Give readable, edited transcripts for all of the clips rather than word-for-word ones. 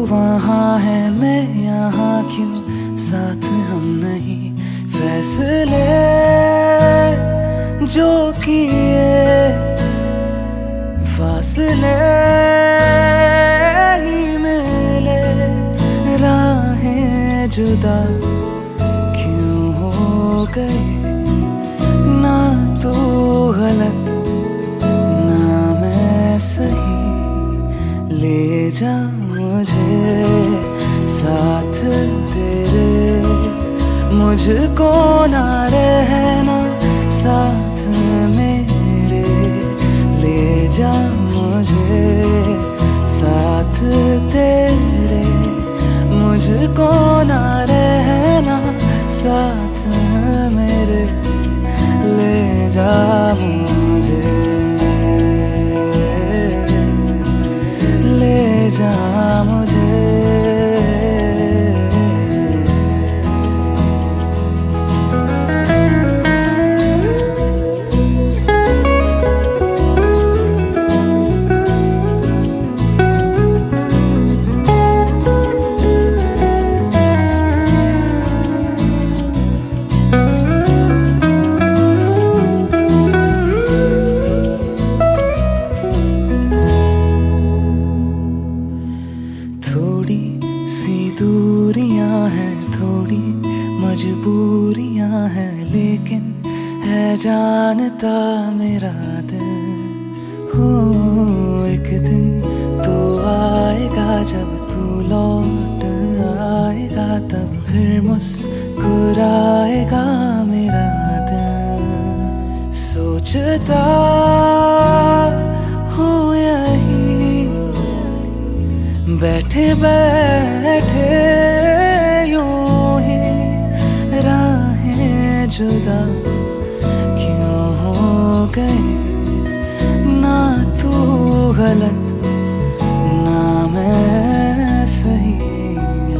वहाँ है मैं यहाँ क्यों, साथ हम नहीं। फैसले जो किए फासले ही मिले, राहें जुदा क्यों हो गए। ना तू गलत ना मैं सही, ले जा मुझे साथ तेरे। मुझको ना रहना साथ मेरे, ले जा मुझे साथ तेरे। मुझको ना रहना साथ मेरे, ले जा मुझे, ले जा मुझे। थोड़ी सी दूरियां हैं, थोड़ी मजबूरियां हैं, लेकिन है जानता मेरा दिल। हो एक दिन तो आएगा जब तू लौट आएगा, तब फिर मुस्कुराएगा मेरा दिल। सोचता हो यही बैठे बैठे यूं ही, राहें जुदा क्यों हो गए। ना तू गलत ना मैं सही,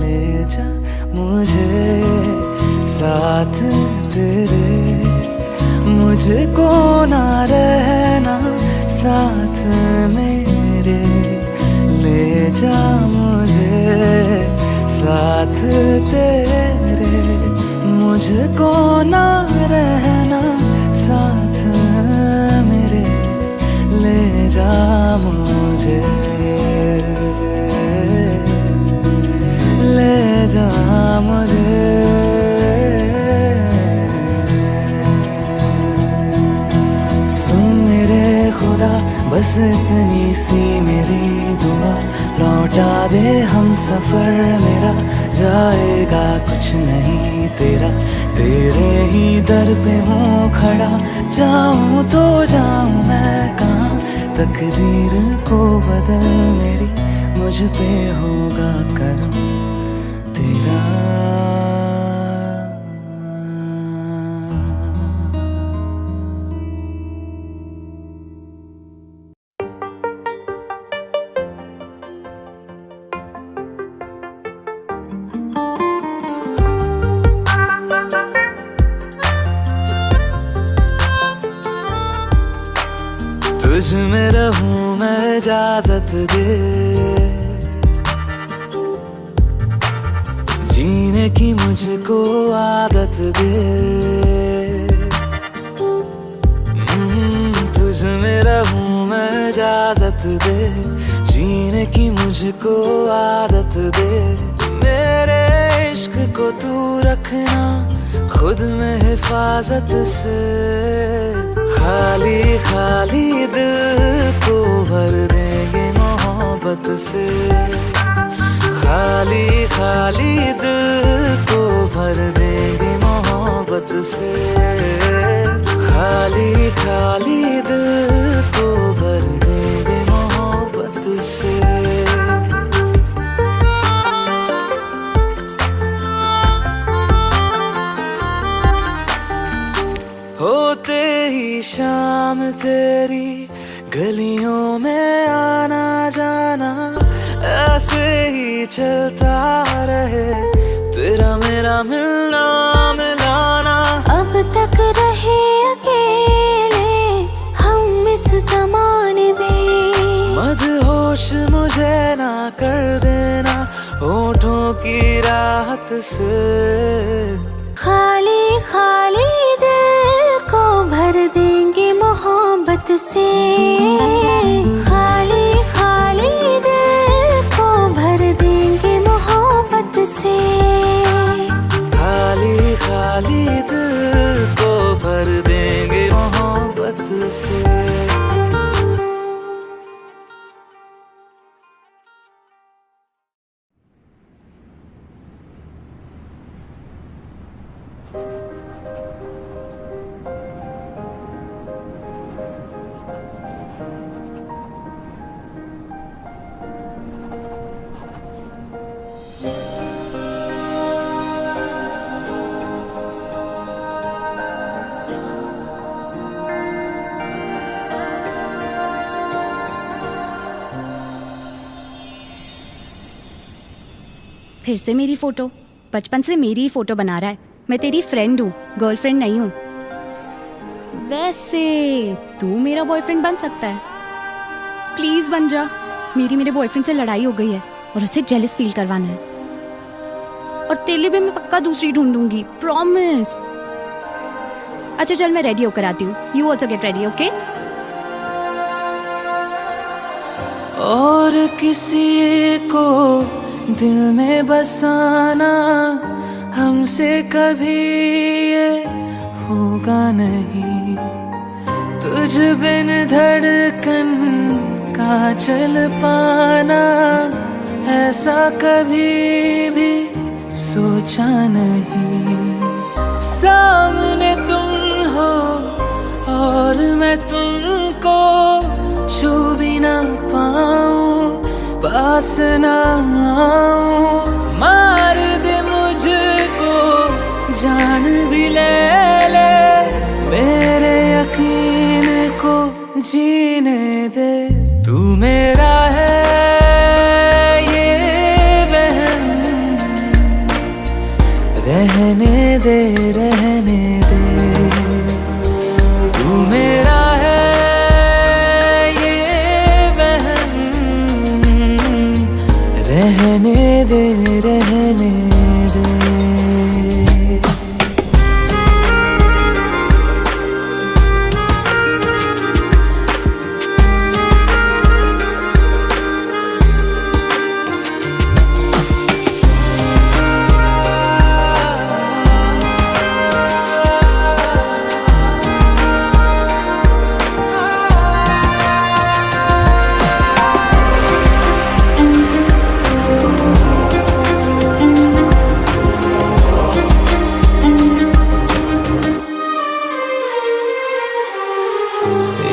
ले जा मुझे साथ तेरे। मुझको ना रहना साथ मेरे, ले जा मुझे साथ तेरे। मुझको ना रहना साथ मेरे, ले जा मुझे, ले जा मुझे। सुन मेरे खुदा बस इतनी सी मेरी दुआ, लौटा दे हम सफर मेरा, जाएगा कुछ नहीं तेरा। तेरे ही दर पे हूँ खड़ा, जाऊँ तो जाऊँ मैं कहाँ। तकदीर को बदल मेरी, मुझ पे होगा करम तेरा। तुझ में रहूं मैं इजाजत दे, जीने की मुझको आदत दे। तुझ में रहूं मैं इजाजत दे, जीने की मुझको आदत दे। मेरे इश्क को तू रखना खुद में हिफाजत से, खाली खाली दिल को भर देंगे मोहब्बत से। खाली खाली दिल को भर देंगे मोहब्बत से। खाली खाली दिल को भर देंगे मोहब्बत से। होते ही शाम तेरी गलियों में आना जाना, ऐसे ही चलता रहे तेरा मेरा मिलना मिलाना। अब तक रहे अकेले हम इस जमाने में, मदहोश मुझे ना कर देना होठों की राहत से। खाली खाली दिल को भर देंगे मोहब्बत से। खाली खाली दिल को भर देंगे मोहब्बत से। खाली खाली दिल को भर देंगे मोहब्बत से। फिर से मेरी फोटो, बचपन से मेरी ही फोटो बना रहा है। मैं तेरी फ्रेंड हूँ, गर्लफ्रेंड नहीं हूँ। वैसे तू मेरा बॉयफ्रेंड बन सकता है, प्लीज बन जा। मेरे बॉयफ्रेंड से लड़ाई हो गई है और उसे जेलस फील करवाना है। और तेरे लिए भी मैं पक्का दूसरी ढूंढूंगी, प्रॉमिस। अच्छा चल, मैं रेडी होकर आती हूँ। You also get ready, okay? और किसी को दिल में बसाना हमसे कभी ये होगा नहीं। तुझ बिन धड़कन का चल पाना ऐसा कभी भी सोचा नहीं। सामने तुम हो और मैं तुमको छू भी ना पाऊं, पास ना आऊं। मार दे मुझको, जान भी ले मेरे यकीन को जीने दे। तू मेरा है ये वहम, रहने दे रहने दे। तू मेरा है ये वहम, रहने दे रहने दे।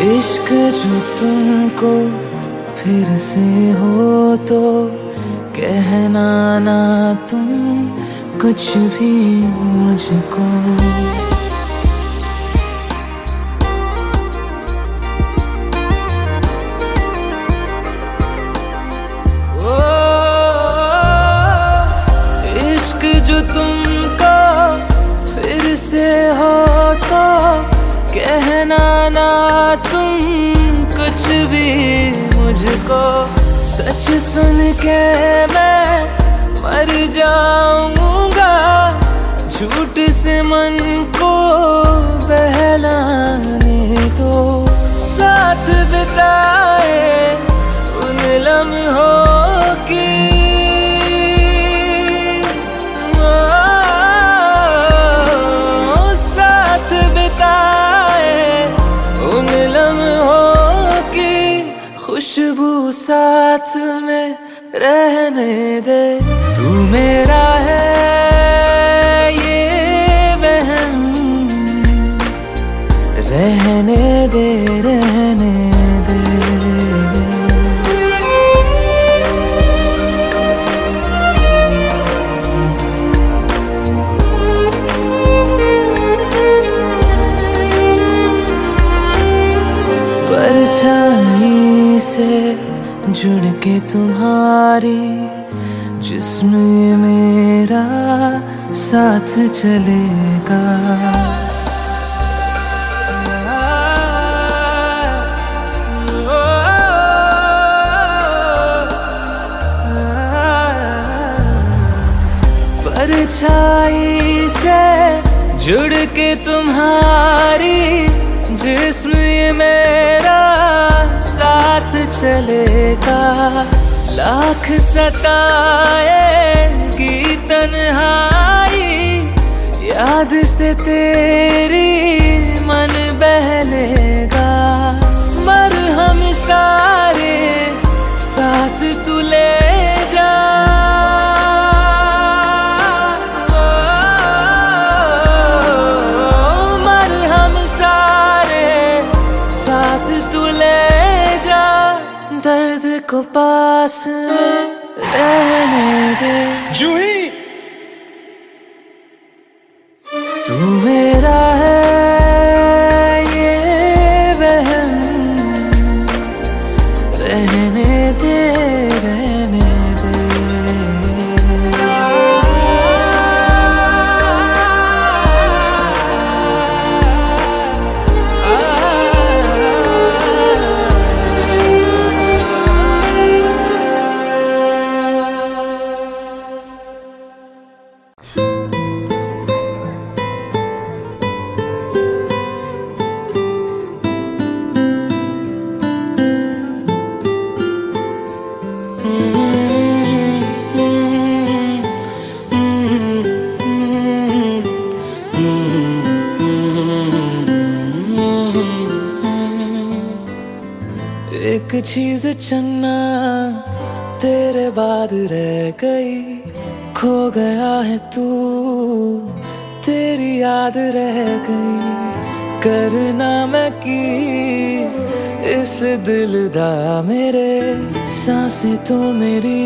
इश्क जो तुमको फिर से हो तो कहना ना तुम कुछ भी मुझको। ओ, इश्क जो तुमको फिर से हो तो कहना ना तुम कुछ भी मुझको। सच सुन के मैं मर जाऊंगा, झूठ से मन को बहलाने दो। साथ बिताए उन लम्हों की साथ बिताए उन लम्हों की खुशबू साथ में रहने दे। तू मेरा है ये वहम, रहने दे रहने दे। परछाई से जुड़ के तुम्हारी जिस्म मेरा साथ चलेगा। परछाई से जुड़ के तुम्हारी जिस्म ये मेरा साथ चलेगा। लाख सताएगी तन्हाई, याद से तेरी मन बहलेगा। मरहम सारे साथ तू ले जा, मरहम सारे साथ तू ले जा। दर्द को पास में रहने दे, जूही तू मेरा है ये वहम, रहने दे रहने दे। एक चीज चन्ना तेरे बाद रह गई, खो गया है तू तेरी याद रह गई। करना मैं की इस दिल दा मेरे, सांसें तो मेरी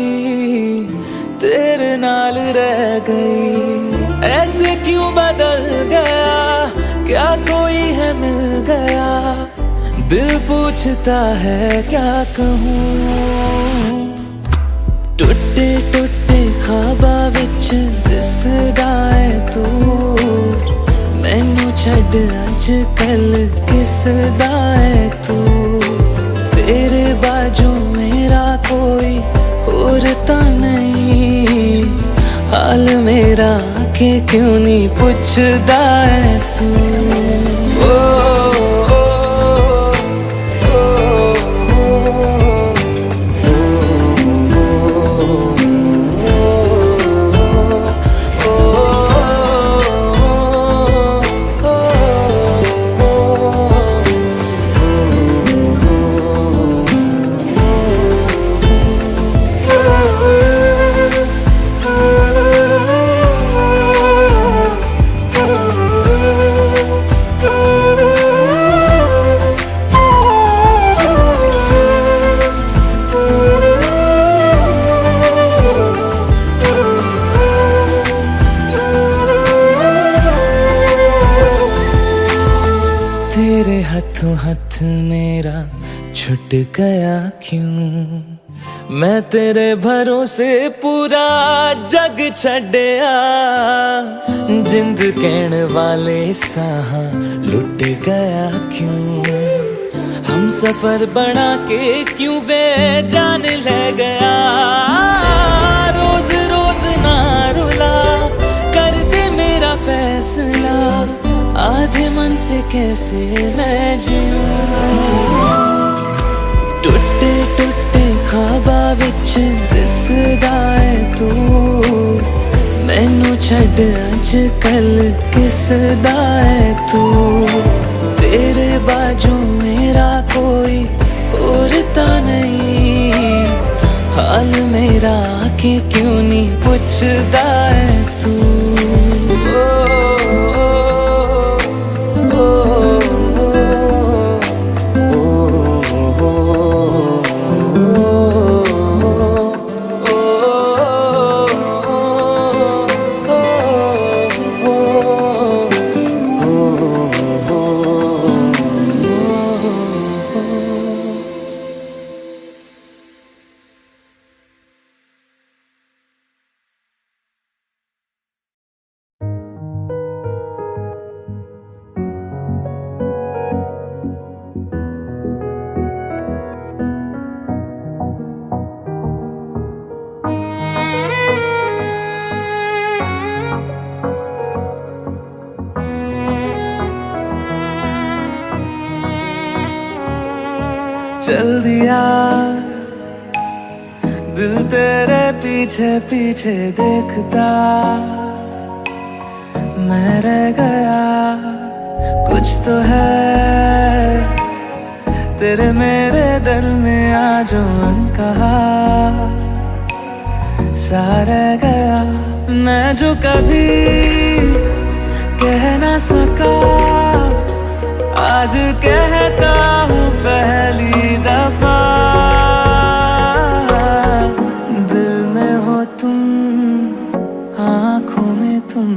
तेरे नाल रह गई। ऐसे क्यों बदल गया, क्या कोई है मिल गया। दिल पूछता है क्या कहूँ, टुटे टुटे ख्वाबा विच दिसदा है तू। मैनू छड्ड अज कल किसदा है तू। तेरे बाजू मेरा कोई और ता नहीं, हाल मेरा के क्यों नहीं पुछदा है तू। ओ तेरे हाथों हाथ मेरा छुट गया क्यों। मैं तेरे भरोसे पूरा जग छड़िया, जिंद कहण वाले साह लुट गया क्यों। हम सफर बना के क्यों वे जान ले गया। रोज रोज ना रुला, कर दे मेरा फैसला। आधे मन से कैसे मैं जीऊं, टुटे टुटे ख्वाबा विच दिसदा है तू। मैनू छड्ड अज कल किसदा है तू। तेरे बाजू मेरा कोई और ता नहीं, हाल मेरा के क्यों नहीं पुछदा है तू। चल दिया, दिल तेरे पीछे पीछे देखता, मैं रह गया। कुछ तो है तेरे मेरे दिल में आज अनकहा सा रह गया। मैं जो कभी कह ना सका आज कहता हूँ पहली दफा। दिल में हो तुम, आँखों में तुम,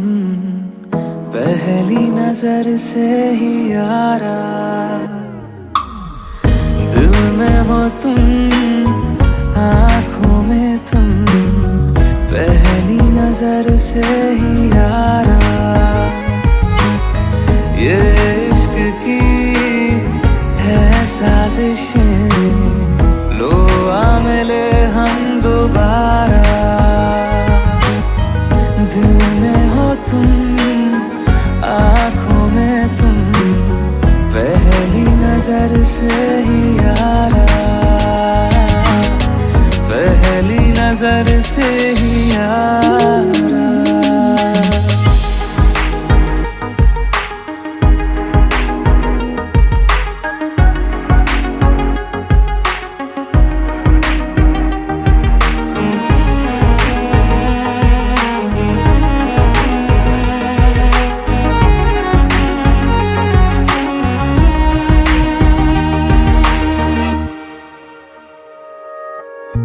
पहली नजर से ही यारा। दिल में हो तुम, आँखों में तुम, पहली नजर से ही यारा। ये इश्क की है साजिशें, लो आ मिले हम दोबारा। दिल में हो तुम, आँखों में तुम, पहली नजर से ही यारा। पहली नजर से ही यारा।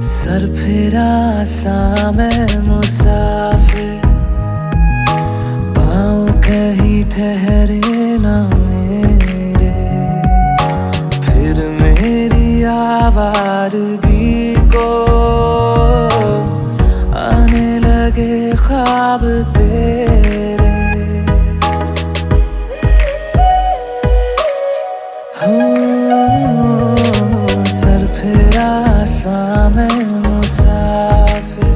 सर फिरा सा मैं मुसाफिर, पाँव कहीं ठहरे ना मेरे। फिर मेरी आवारगी को आने लगे ख्वाब तेरे। सर फिरा सा मैं मुसाफिर,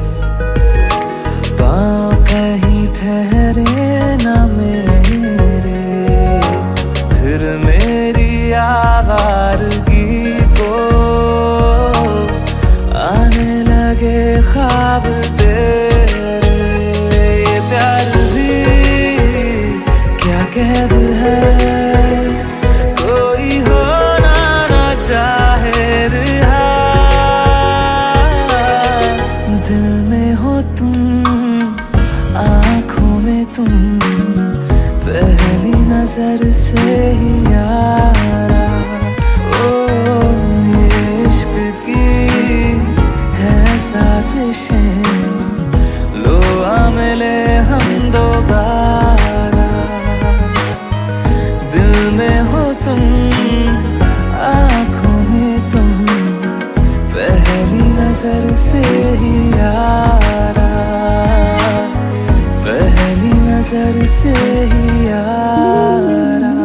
पाँव कहीं ठहरे ना मेरे। फिर मेरी आवारगी को आने लगे ख्वाब तेरे। ये प्यार भी क्या कैद है, कोई होना ना चाहे रिहा। दिल में हो तुम, आँखों में तुम, पहली नजर से ही यारा। ओ ये इश्क की है साजिशें, लो आ मिले हम दोबारा। दिल में हो तुम, आँखों में तुम, पहली नजर से ही यारा। पहली नजर से ही यारा।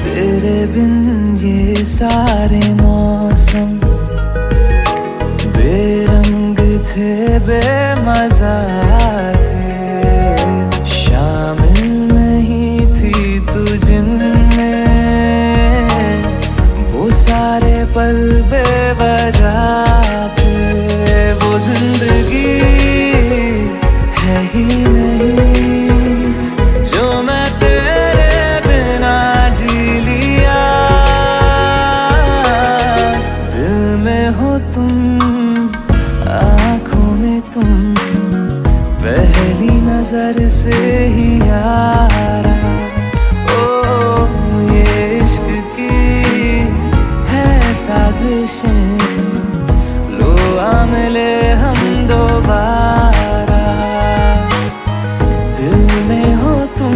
तेरे बिन ये सारे मौसम बेरंग थे, बेमजा थे। शामिल नहीं थी तू जिनमें, वो सारे पल बेवजह थे। वो जिंदगी है ही नहीं जो मैं तेरे बिना जी लिया। दिल में हो तुम, आँखों में तुम, पहली नजर से ही यारा। ओ ये इश्क की है साजिशें, लो आ मिले हम दोबारा। दिल में हो तुम,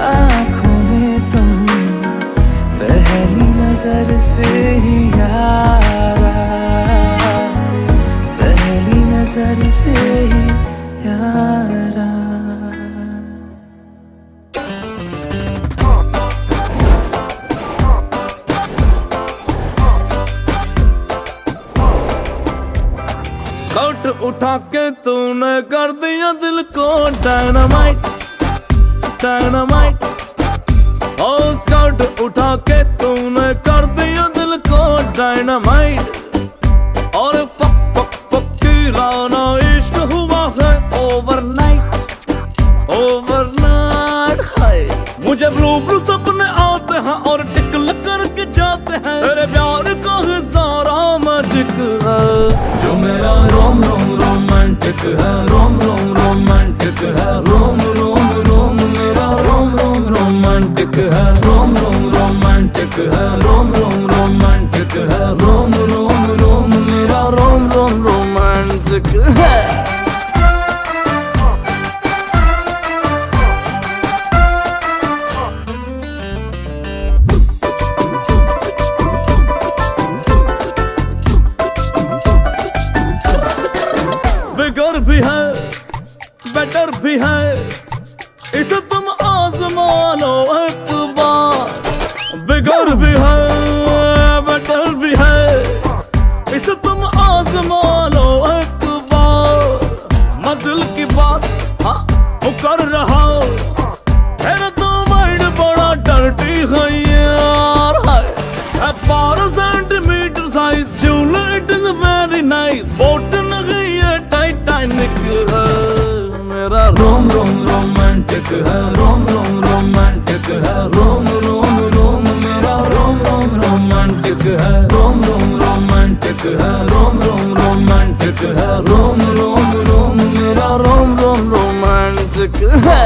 आँखों में तुम, पहली नजर से ही यारा। पहली नजर से ही यारा। स्काउट उठा के तूने कर दिया दिल को डायनामाइट डायनामाइट। ओ स्काउट उठा के तूने कर दिया दिल को डायनामाइट। और फक फक फक की राना इश्क हुआ है ओवरनाइट ओवरनाइट। हाय मुझे ब्लू ब्लू सपने आते हैं और टिकल करके जाते हैं। तेरे प्यार का है सारा मैजिक है जो मेरा रोम रोम रोमांटिक है। रोम रोम रोमांटिक है। रोम रोम रोम मेरा रोम रोम रोमांटिक है। रोम रोम रोमांटिक है। रोम रोम रोमांटिक है। रोम रोम रोम मेरा रोम रोम रोमांटिक है। बिगर भी है बेटर भी है इसे तुम आजमा लो एक बार। बिगर भी है बेटर भी है इसे तुम आजमा लो एक बार। मैं दिल की बात हाँ वो कर रहा तेरा तो माइंड बड़ा डर्टी है यार। हाय 12 सेंटीमीटर साइज झूला it is very nice. Boat नहीं है टाइटैनिक है मेरा रोम रोम रोमांटिक है। रोम रोम रोमांटिक है। रोम रोम रोम मेरा रोम रोम रोमांटिक है। रोम रोम रोमांटिक है। रोम रोम रोमांटिक है। रोम रोम रोम मेरा रोम रोम रोमांटिक है।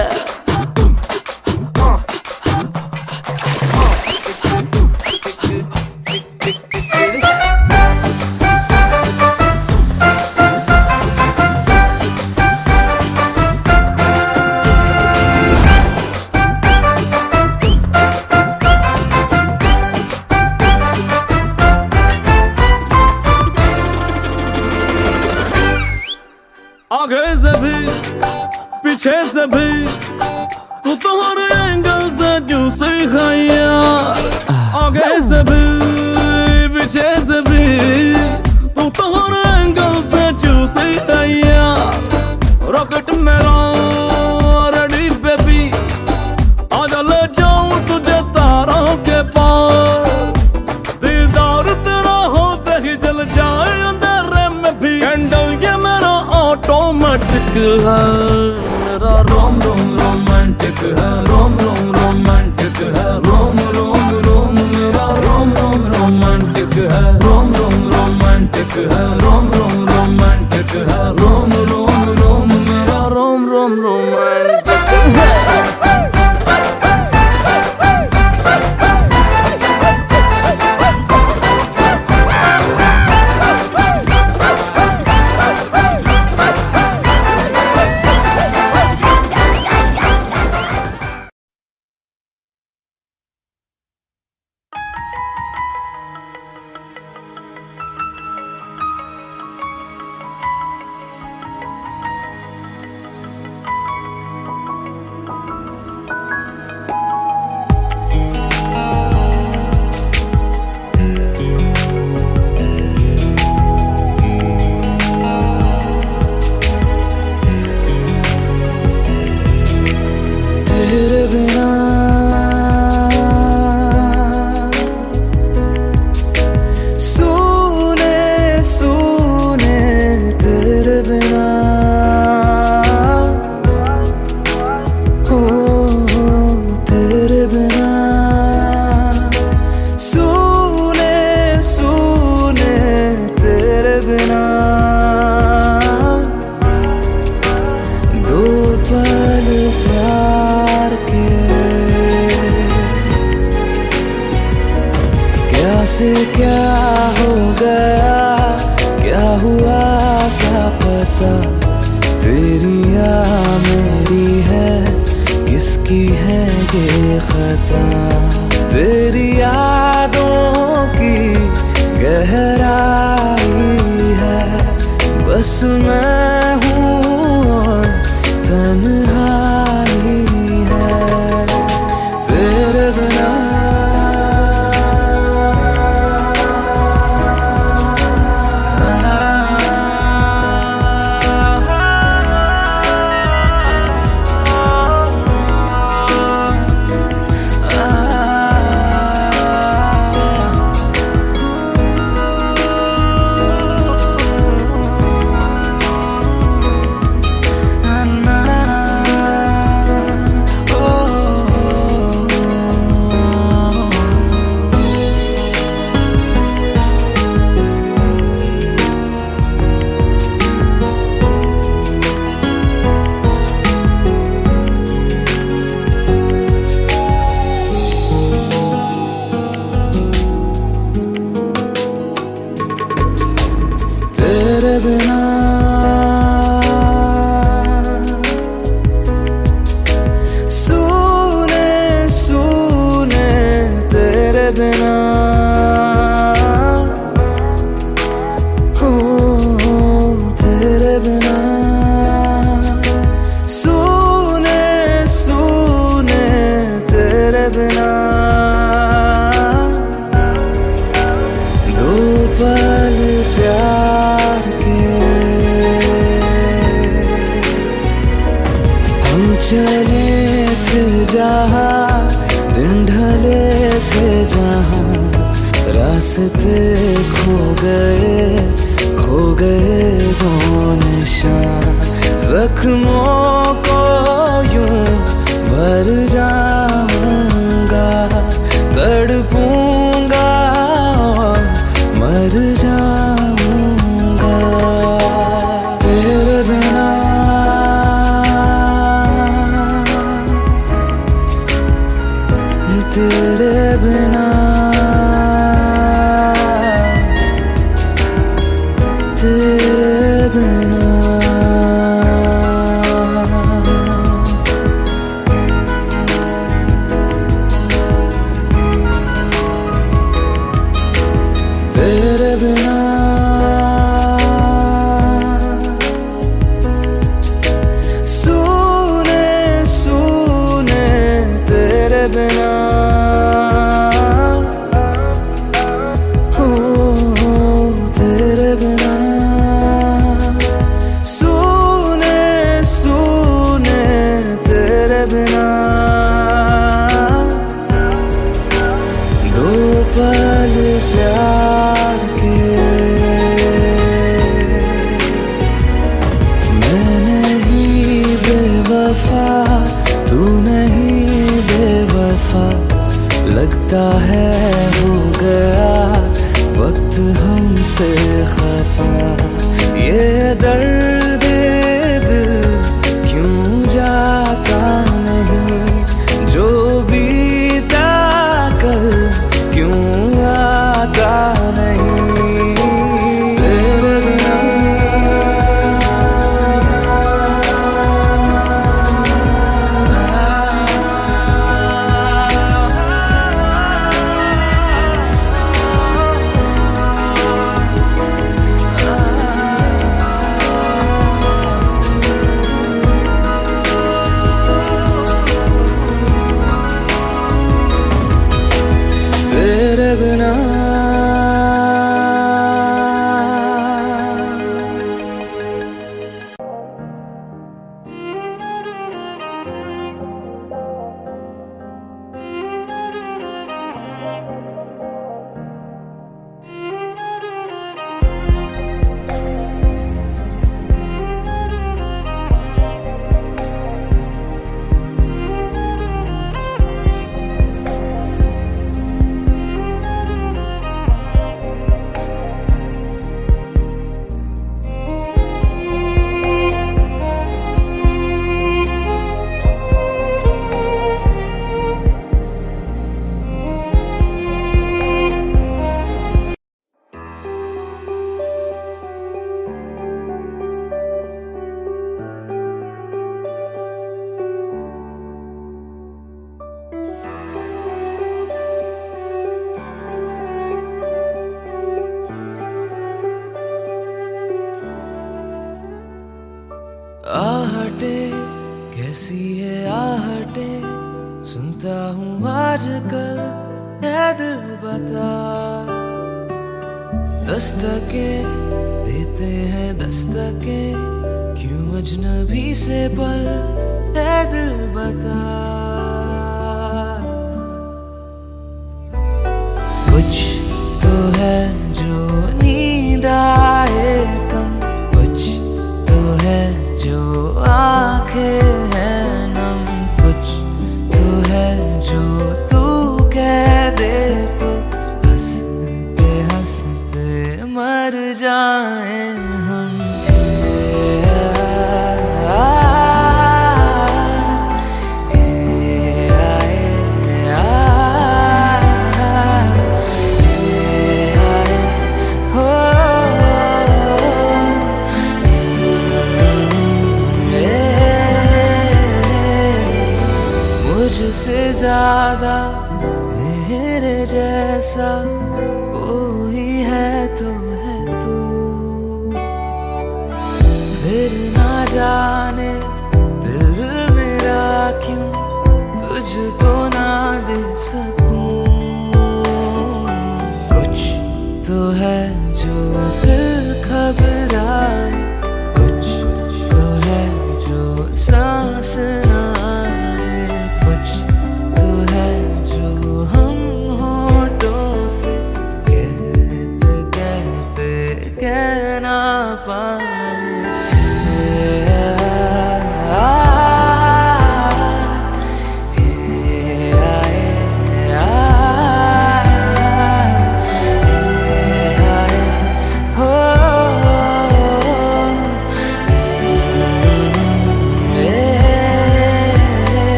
आगे से भी पीछे से भी तू तो हर एंगल से जूसी है यार। आगे से भी पीछे से भी तू तो हर एंगल से जूसी है यार। रॉकेट मेरा रेडी बेबी आजा ले जाऊं तुझे तारों के पार। दीदार तेरा होते ही जल जाए अंधेरे में भी। कैंडल ये मेरा ऑटोमेटिक है मेरा रोम रोम रोमांटिक है। रोम रोम रोमांटिक है। रोम रोम रोम मेरा रोम रोम रोमांटिक है। रोम रोम रोमांटिक है। रोम रोम रोमांटिक है। रोम रोम रोम मेरा रोम रोम रोमांटिक है। से क्या हो गया, क्या हुआ क्या पता, तेरी या मेरी है, किसकी है ये खता। तेरी यादों की गहराई है, बस मैं हूँ और तन्हाई है तेरे बिना। बिना सूने सूने तेरे बिना हो तेरे बिना सूने सूने तेरे बिना दो पल प्यार के हम चले थे जहाँ दिन ढले थे जहाँ रास्ते खो गए वो निशान जख्मों को यूं भर जाऊंगा तड़पूंगा और मर जाऊंगा तेरे बिना तेरे बिना तेरे बिना तेरे बिना सूने सूने तेरे बिना हो तेरे बिना सूने सूने तेरे बिना दो पल प्यार के मैं नहीं बेवफा तू नहीं बेवफा लगता है हो गया वक्त हमसे खफा ये दर्द दिल क्यों जाता नहीं जो बीता कल क्यों आता नहीं तेरे बिना तेरे बिना आहटे कैसी है आहटे सुनता हूँ आजकल है दिल बता दस्तके देते हैं दस्तके क्यों अजनबी से पल है दिल बता कुछ तो है जो नींद आए कम कुछ तो है जो आंखें हैं नम कुछ तो है जो तू कह दे तो हंसते हंसते मर जाए हम वादा मेरे जैसा कोई है तो है तू, फिर ना जाने दिल मेरा क्यों तुझको ना दे सकूं। कुछ तो है जो दिल घबराए, कुछ तो है जो सांस ना आए, कुछ तो है जो हम होठों से कहते कहते कह ना पाए।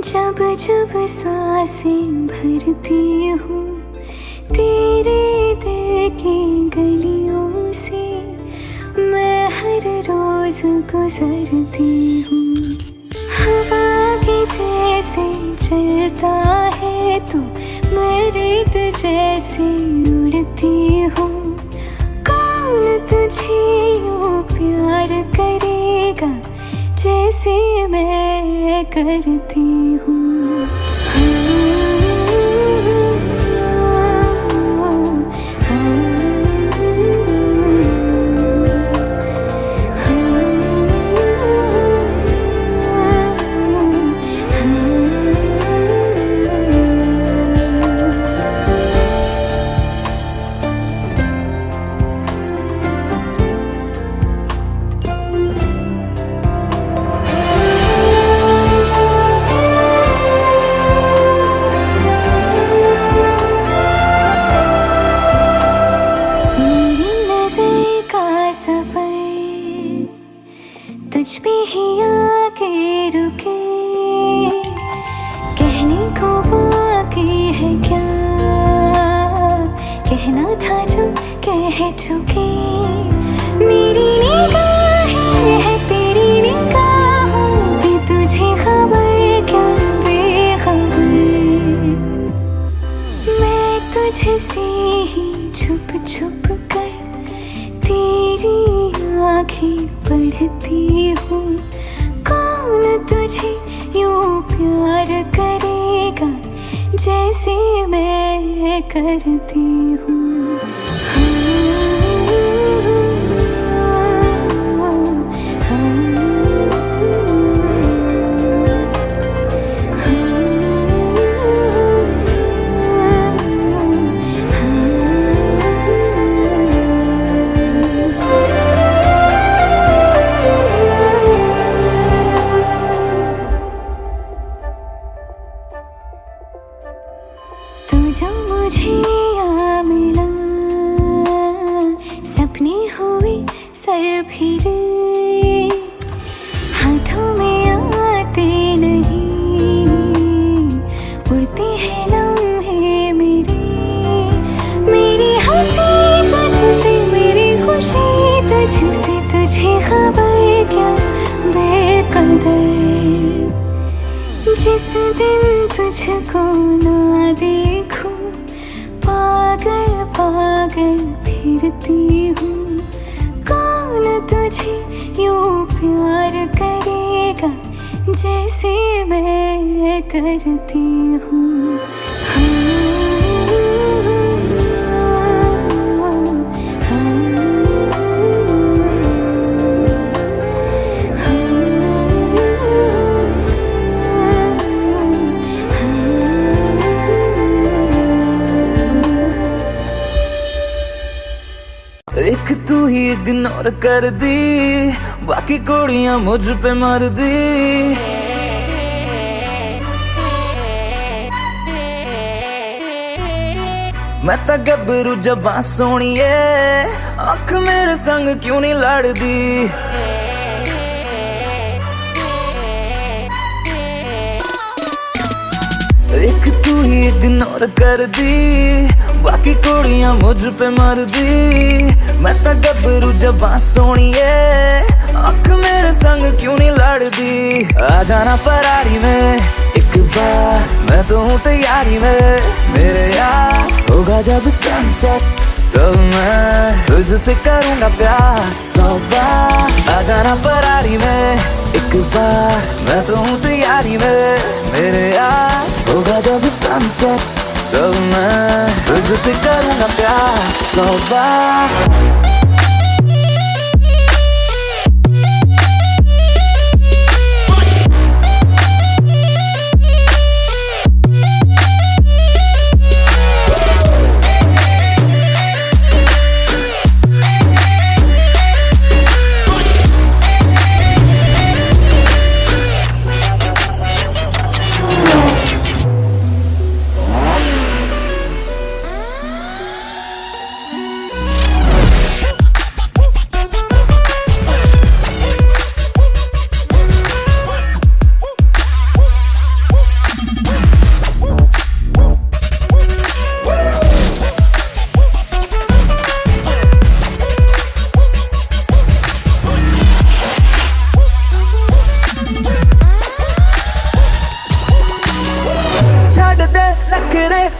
जब जब सांसें भरती हूँ तेरे दिल की गलियों से, मैं हर रोज गुजरती हूँ। हवा के जैसे चलता है तू, मैं रेत जैसे उड़ती हूँ। कौन तुझे यूँ प्यार करेगा जैसे मैं करती हूँ। तुझ पे ही आके रुके, कहने को बाकी है क्या, कहना था जो कह चुके। मेरी निगाहें है तेरी निगाहों पे, तुझे खबर क्या बेखबर। मैं तुझसे ही छुप छुप कर तेरी आँखें पढ़ती हूँ। कौन तुझे यूँ प्यार करेगा जैसे मैं करती हूँ। फिर हाथों में आते नहीं, उड़ते हैं लम्हे मेरे, मेरी हंसी तुझसे, मेरी खुशी तुझसे, तुझे खबर क्या बेकदर। जिस दिन तुझको ना देखूं, पागल पागल फिरती हूँ। कौन तुझे यूं प्यार करेगा जैसे मैं करती हूँ। एक तू ही इग्नोर कर दी, बाकी कुड़ियां मुझ पे मर दी। मैं तो गबरू जवां सोनिए, अख मेरे संग क्यों नहीं लड़दी। एक तू ही इग्नोर कर दी, बाकी कुड़ियां मुझ पे मर दी। मैं तो गबरू जवां सोनिए, अख मेरे संग क्यों नहीं लड़दी। आ जाना फरारी में एक बार, मैं तो हूँ तैयारी में मेरे यार। होगा जब सनसेट तो मैं तुझसे करूँगा प्यार 100 बार। आ जाना फरारी में एक बार, मैं तो हूँ तैयारी में मेरे यार। होगा जब सनसेट तो मैं तुझसे करूँगा प्यार 100 बार।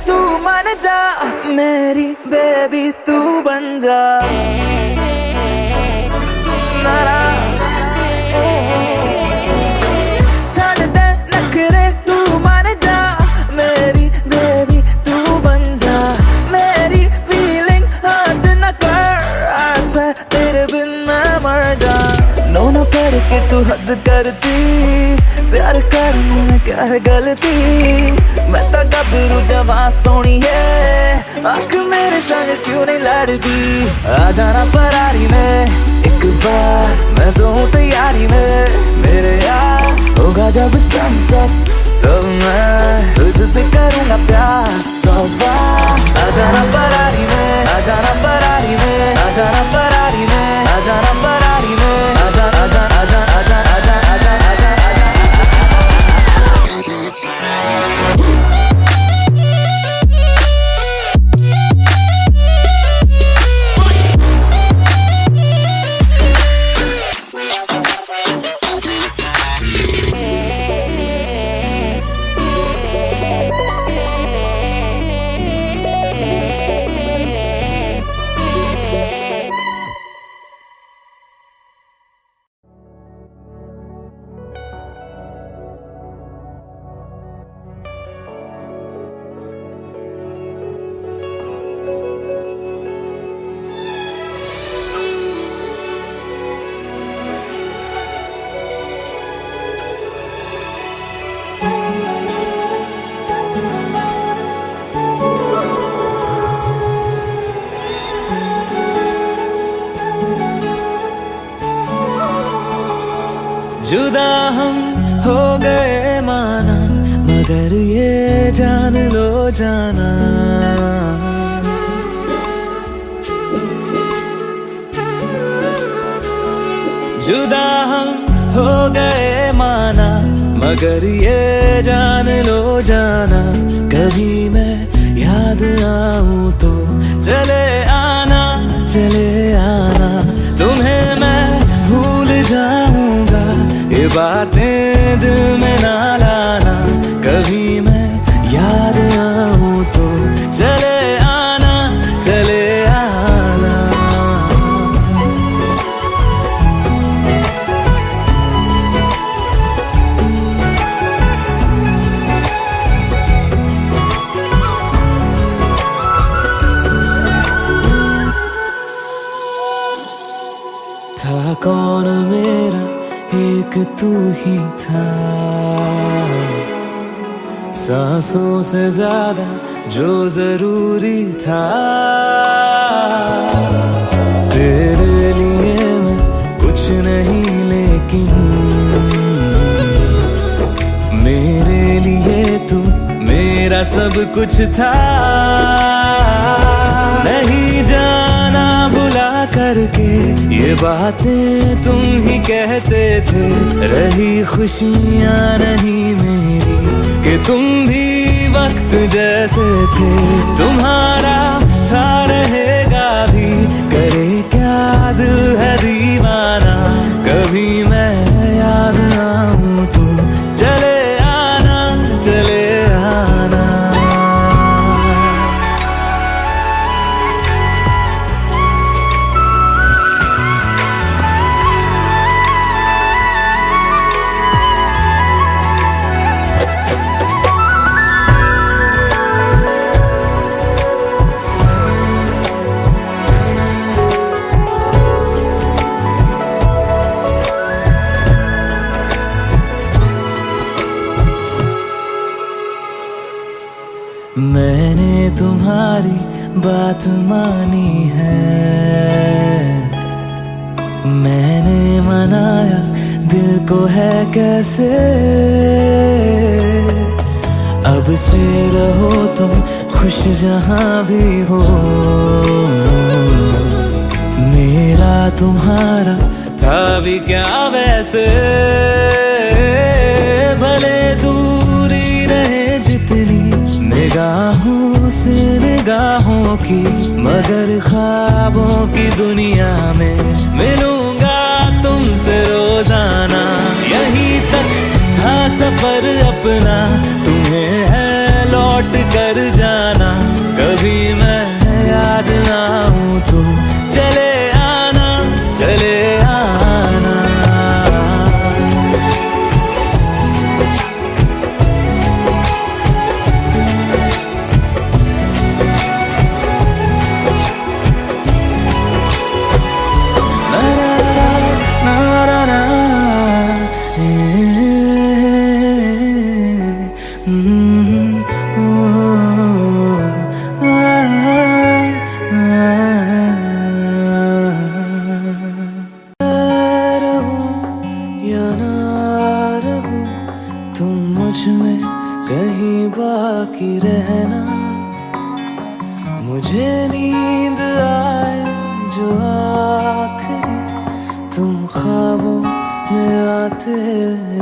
तू मान जा मेरी बेबी, तू बन जा नारा। छाड़ दे नखरे, तू मान जा मेरी बेबी, तू बन जा। मेरी फीलिंग हद न कर, I swear तेरे बिन मैं मर जा। नो नो करके तू हद करती, प्यार करने में क्या है गलती। मैं तो गबरू जवां सोनी है, आँख मेरे संग क्यों नहीं लड़ती। आ जाना फरारी में एक बार, मैं तो हूँ तैयारी में मेरे यार। होगा जब सनसेट तो मैं तुझसे करूँगा प्यार 100 बार। आ जाना फरारी में, आ जाना फरारी में, आ जाना फरारी में, आ जाना फरारी में, आ जा आ जा आ जा आ जा आ जा आ जा आ जा। जुदा हम हो गए माना, मगर ये जान लो जाना, जुदा हम हो गए माना, मगर ये जान लो जाना, कभी मैं याद आऊं तो चले आना, चले आना। तुम्हें मैं भूल जाऊंगा, ये बातें दिल में ना लाना, कभी मैं याद आऊं तो चले आना, चले आना। था कौन मेरा एक तू ही था, सांसों से ज्यादा जो जरूरी था। तेरे लिए मैं कुछ नहीं, लेकिन मेरे लिए तू मेरा सब कुछ था। नहीं जाना भुला करके ये बातें तुम ही कहते थे, रही खुशियाँ नहीं मेरी कि तुम भी वक्त जैसे थे। तुम्हारा था रहेगा भी, करे क्या दिल है दीवाना, कभी मैं याद आऊं तो चले आना, चले आना। मैंने तुम्हारी बात मानी है, मैंने मनाया दिल को है कैसे। अब से रहो तुम खुश जहां भी हो, मेरा तुम्हारा था भी क्या वैसे। भले दूरी रहे जितनी निगाहों से निगाहों की, मगर ख्वाबों की दुनिया में मिलूंगा तुमसे रोजाना। यहीं तक था सफर अपना, तुम्हें है लौट कर जाना, कभी मैं याद आऊं तो चले आना, चले आना। तुम मुझ में कहीं बाकी रहना, मुझे नींद आए जो आखिरी, तुम ख्वाबों में आते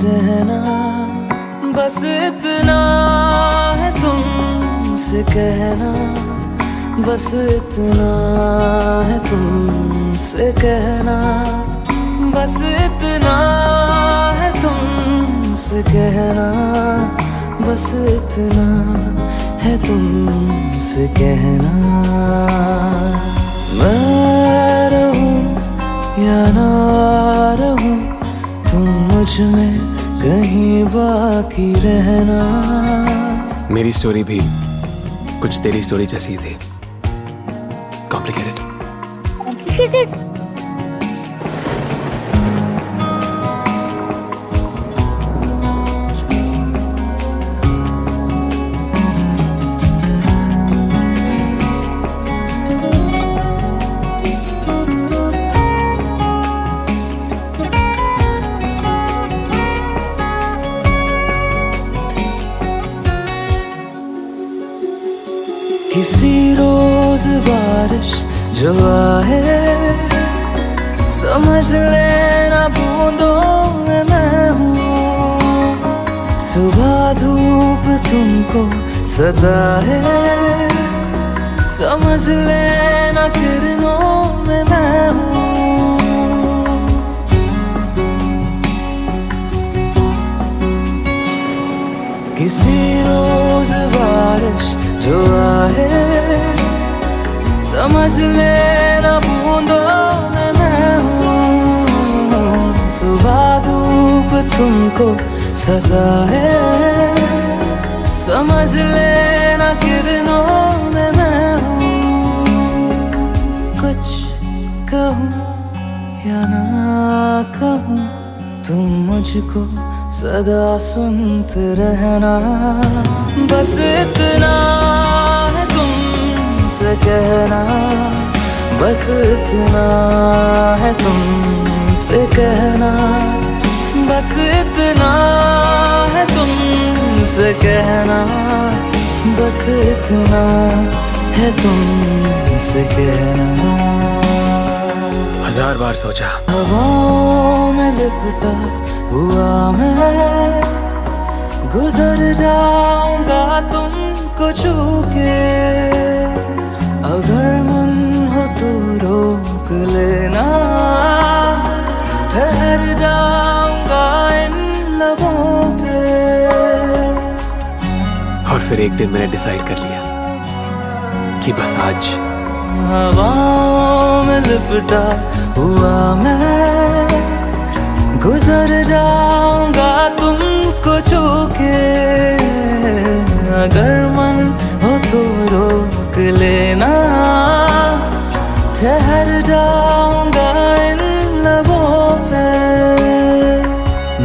रहना। बस इतना है तुमसे कहना, बस इतना है तुमसे कहना, बस इतना है तुमसे कहना, बस इतना है तुमसे कहना। मैं रहूं या ना रहूं, तुम मुझ में कहीं बाकी रहना। मेरी स्टोरी भी कुछ तेरी स्टोरी जैसी थी, कॉम्प्लिकेटेड। किसी रोज बारिश जो आए, समझ लेना बूंदों में मैं हूँ। सुबह धूप तुमको सदा है, समझ लेना किरणों में मैं हूँ। किसी रोज बारिश जो आए, समझ लेना बूंदों में मैं हूँ। सुबह धूप तुमको सदा है, समझ लेना किरणों में मैं हूँ। कुछ कहूँ या ना कहूँ, तुम मुझको सदा सुनते रहना। बस इतना है तुमसे कहना, बस इतना है तुमसे कहना, बस इतना है तुमसे कहना, बस इतना है तुमसे कहना। 1000 बार सोचा, हवाओं में लिपटा हुआ मैं गुजर जाऊंगा तुमको छू के। अगर मन हो तो रोक लेना, ठहर जाऊंगा इन लबों पे। और फिर एक दिन मैंने डिसाइड कर लिया कि बस आज। हवाओं में लिपटा हुआ मैं गुजर जाऊंगा तुमको छू के। अगर मन हो तो रोक लेना, ठहर जाऊंगा इन लबों पे।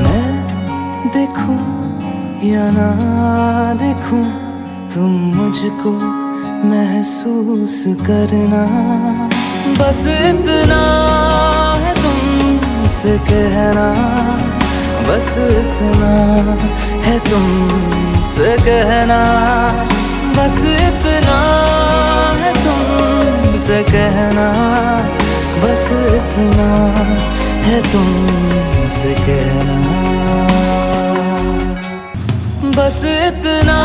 मैं देखूं या ना देखूं, तुम मुझको महसूस करना। बस इतना है तुमसे कहना, बस इतना है तुमसे कहना, बस इतना है तुमसे कहना, बस इतना है तुमसे कहना। बस इतना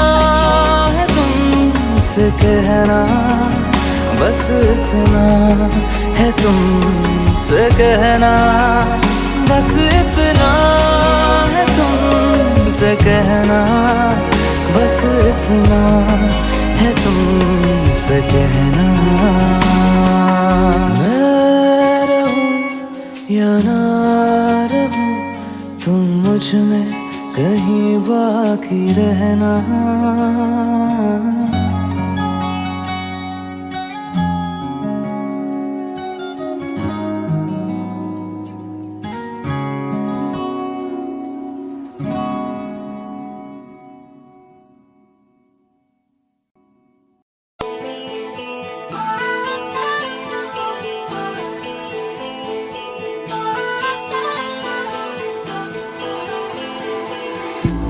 है तुमसे कहना, बस इतना है तुमसे कहना, बस इतना है तुमसे कहना, बस इतना है तुमसे कहना। मैं रहूं या ना रहूं, तुम मुझ में कहीं बाकी रहना।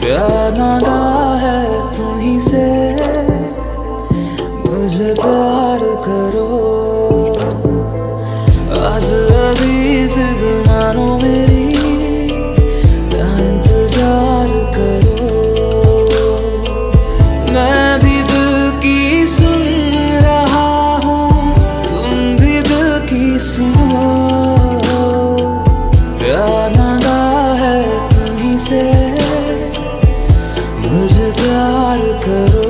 प्यार नागा है तुम्हीं से, मुझे प्यार करो। आज अभी जिद मानो मेरी, क्या इंतजार करो। मैं भी दिल की सुन रहा हूँ, तुम भी दिल की सुनो। प्यार नागा है तुम्हीं से, मुझे प्यार करो।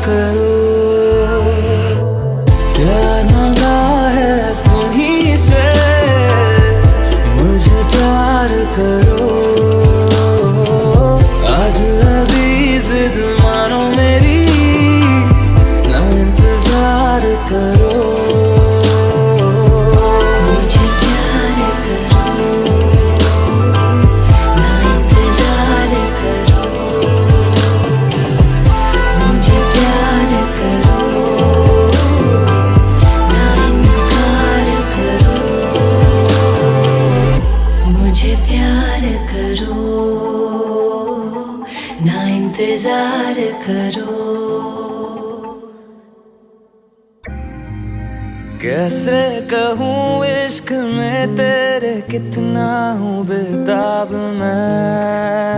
करो, प्यार मांगा है तुम्हीं से, मुझे प्यार करो। आज अभी जिद मानो मेरी, ना इंतजार करो, मुझे प्यार करो, ना इंतजार करो, मुझे प्यार करो, ना इनकार करो, मुझे प्यार करो, ना इंतजार करो। कैसे कहूँ इश्क में तेरे कितना हूँ बेताब मैं,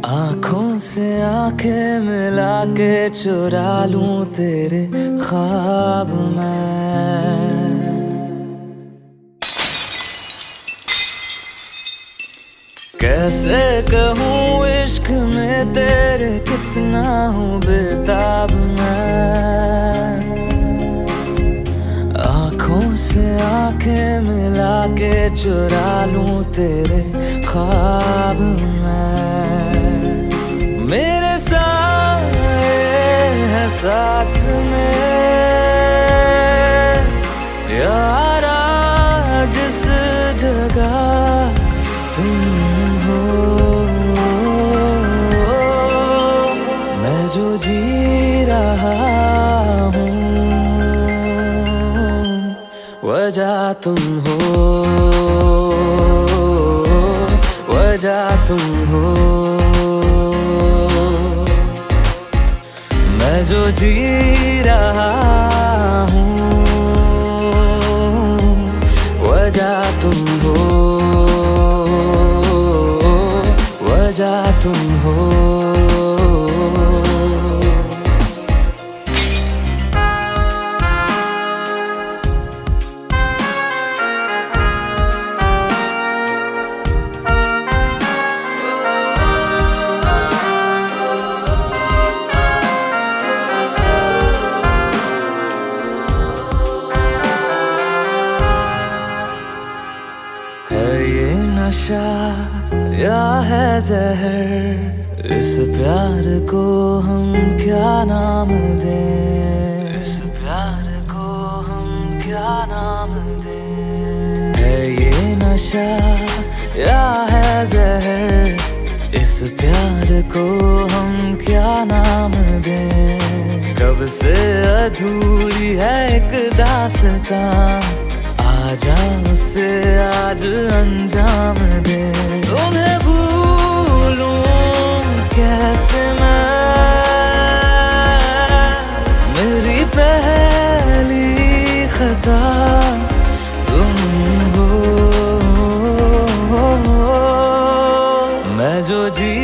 आँखों से आंखें मिला के चुरा लूं तेरे ख्वाब मैं। कैसे कहूँ इश्क में तेरे कितना हूँ बेताब मैं, आँखों से आंखें मिला के चुरा लूं तेरे ख्वाब मैं। मेरे साए है साथ में यारा, जिस जगह तुम हो, मैं जो जी रहा हूँ वजह तुम हो, वजह तुम हो, मैं जो जी रहा हूँ वजह तुम हो, वजह तुम हो। नशा या है जहर, इस प्यार को हम क्या नाम दें, इस प्यार को हम क्या नाम दें। है ये नशा या है जहर, इस प्यार को हम क्या नाम दें। कब से अधूरी है एक दास्तां, आजा उसे आज अंजाम दे। तुम्हें भूलूं कैसे मैं, मेरी पहली खता तुम हो, मैं जो जी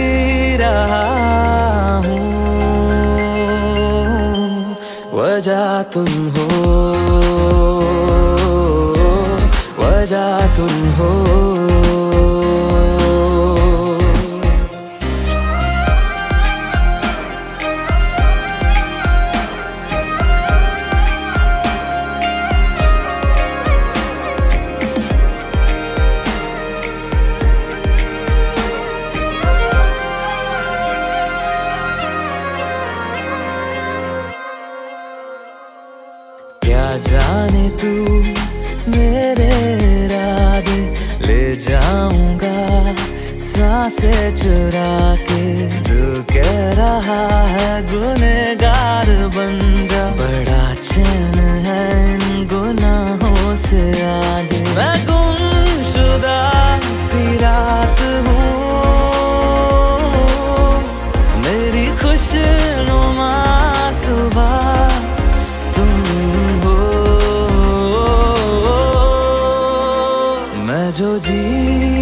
रहा हूँ वजह तुम हो, वजह तुम हो। क्या जाने तू मेरे इरादे ले जाऊंगा सांसें चुरा के। दिल कह रहा है गुनहगार बन जा, बड़ा चैन है इन गुनाहों से आगे। मैं गुमशुदा सी रात हूँ, मेरी खुशनुमा सुबह तुम हो, मैं जो जी